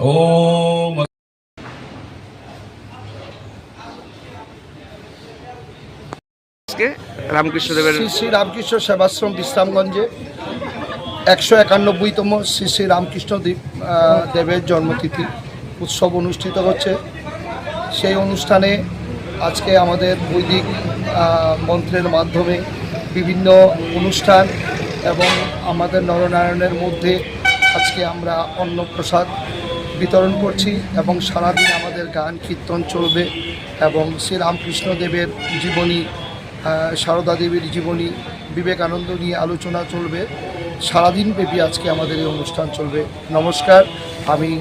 ওম। আজকে রামকৃষ্ণদেবের শ্রী শ্রী রামকৃষ্ণ সেবাশ্রম বিশ্রামগঞ্জে 191তম শ্রী শ্রী রামকৃষ্ণ দেবের জন্মতিথি উৎসব অনুষ্ঠিত হচ্ছে। সেই অনুষ্ঠানে আজকে আমাদের বৈদিক মন্ত্রের মাধ্যমে বিভিন্ন অনুষ্ঠান এবং আমাদের নরনারায়ণের মধ্যে আজকে আমরা অন্নপ্রসাদ বিতরণ করছি এবং সারাদিন আমাদের গান কীর্তন চলবে এবং শ্রী রামকৃষ্ণ দেবের জীবনী, সারদা দেবীর জীবনী, বিবেকানন্দ নিয়ে আলোচনা চলবে। সারাদিন ব্যাপী আজকে আমাদের এই অনুষ্ঠান চলবে। নমস্কার, আমি